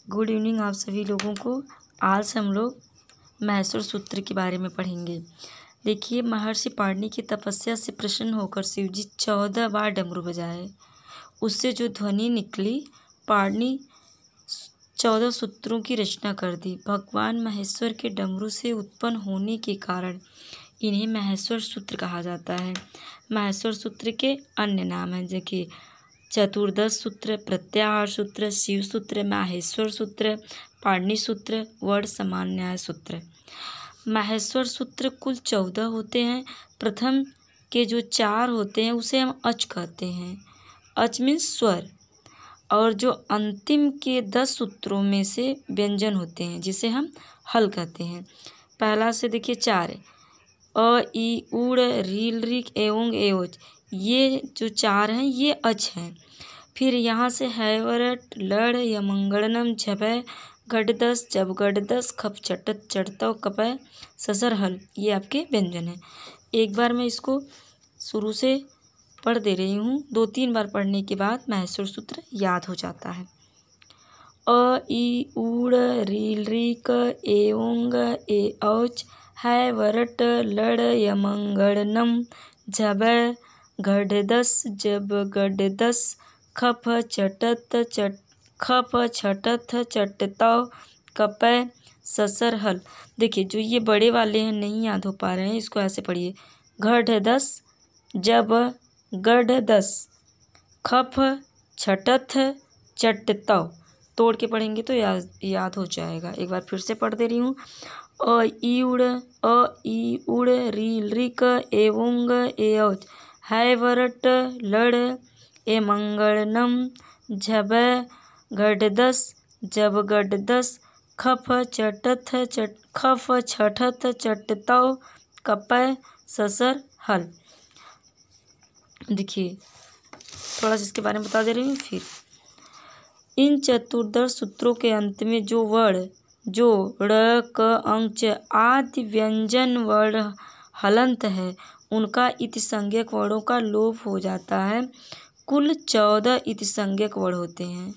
Good evening आप सभी लोगों को। आज हम लोग माहेश्वर सूत्र के बारे में पढ़ेंगे। देखिए, महर्षि पाणिनि की तपस्या से प्रसन्न होकर शिवजी 14 बार डमरू बजाए। उससे जो ध्वनि निकली, पाणिनि 14 सूत्रों की रचना कर दी। भगवान महेश्वर के डमरू से उत्पन्न होने के कारण इन्हें माहेश्वर सूत्र कहा जाता है। माहेश्वर सूत्र के अन्य नाम हैं, देखिए चतुर्दश सूत्र, प्रत्याहार सूत्र, शिव सूत्र, माहेश्वर सूत्र, पाणिनि सूत्र, वर्ण समान न्याय सूत्र। माहेश्वर सूत्र कुल 14 होते हैं। प्रथम के जो 4 होते हैं उसे हम अच कहते हैं। अच मीन्स स्वर। और जो अंतिम के 10 सूत्रों में से व्यंजन होते हैं जिसे हम हल कहते हैं। पहला से देखिए 4 अ, इ, उड़, रील, ऋक, एवं, एओज। ये जो 4 हैं ये अच हैं। फिर यहाँ से हैवरट, लड़, यमंगलम, झपय, गढ़दस, जब गढ़दस, खप, चटत, चढ़तव, कपय, ससर, हल, ये आपके व्यंजन हैं। एक बार मैं इसको शुरू से पढ़ दे रही हूँ। 2-3 बार पढ़ने के बाद माहेश्वर सूत्र याद हो जाता है। अ, इ, उड़, रील, ऋक, एओंग, एऔच, हैवरट, लड़, यमंगलम, झबय, गढ़दस, जब गढ़दस, खप, चटत, खप, छटत, चटतव, कपय, ससर, हल। देखिए, जो ये बड़े वाले हैं नहीं याद हो पा रहे हैं, इसको ऐसे पढ़िए। गढ़दस, जब गढ़दस, खप, छटत, चटतव। तोड़ के पढ़ेंगे तो याद हो जाएगा। एक बार फिर से पढ़ दे रही हूँ। अ, इ, उड़, रील, ऋक, एओंग, एऔच, हैवरट, लड़, एमंगलम, झबय, गढ़दस, जब गढ़दस, खप, चटत, खप, छठत, चटतव, कपय, ससर, हल। देखिए, थोड़ा सा इसके बारे में बता दे रही हूँ। फिर इन चतुर्दश सूत्रों के अंत में जो वर्ण, जो ड़, क, अंग, च आदि व्यंजन वर्ण हलंत है, उनका इतिसंज्ञक वर्णों का लोप हो जाता है। कुल 14 इतिसंज्ञक वर्ण होते हैं।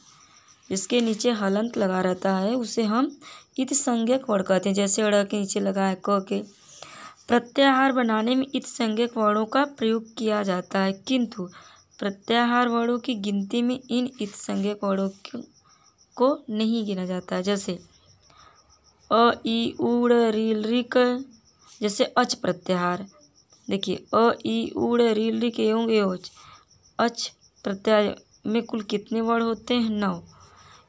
जिसके नीचे हलंत लगा रहता है उसे हम इतिसंज्ञक वर्ण कहते हैं। जैसे ड़ के नीचे लगा है क के। प्रत्याहार बनाने में इतिसंज्ञक वर्णों का प्रयोग किया जाता है, किंतु प्रत्याहार वर्णों की गिनती में इन इतिसंज्ञक वर्णों को नहीं गिना जाता है। जैसे अ, इ, उड़, रील, ऋक, जैसे अच प्रत्याहार। देखिए, अ, इ, उड़, रील, ऋक, एओंग, एओच। अच प्रत्याहार में कुल कितने वर्ण होते हैं? 9।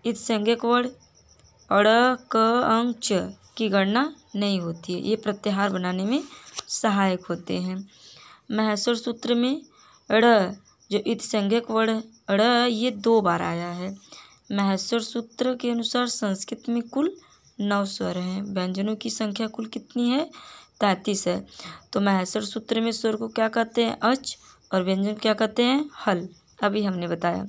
इतिसंज्ञक वर्ण अड़, क, अंग, च की गणना नहीं होती है। ये प्रत्याहार बनाने में सहायक होते हैं। माहेश्वर सूत्र में ड़, जो इतिसंज्ञक वर्ण ड़, ये 2 बार आया है। माहेश्वर सूत्र के अनुसार संस्कृत में कुल 9 स्वर हैं। व्यंजनों की संख्या कुल कितनी है? 33 है। तो माहेश्वर सूत्र में स्वर को क्या कहते हैं? अच। और व्यंजन क्या कहते हैं? हल। अभी हमने बताया।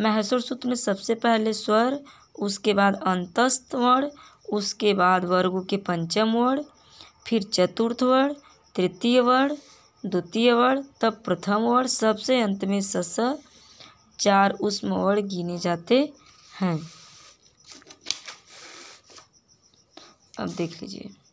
माहेश्वर सूत्र में सबसे पहले स्वर, उसके बाद अंतस्थ वर्ण, उसके बाद वर्गों के पंचम वर्ण, फिर चतुर्थ वर्ण, तृतीय वर्ण, द्वितीय वर्ण, तब प्रथम वर्ण, सबसे अंत में सस। 4 ऊष्म वर्ण गिने जाते हैं। अब देख लीजिए।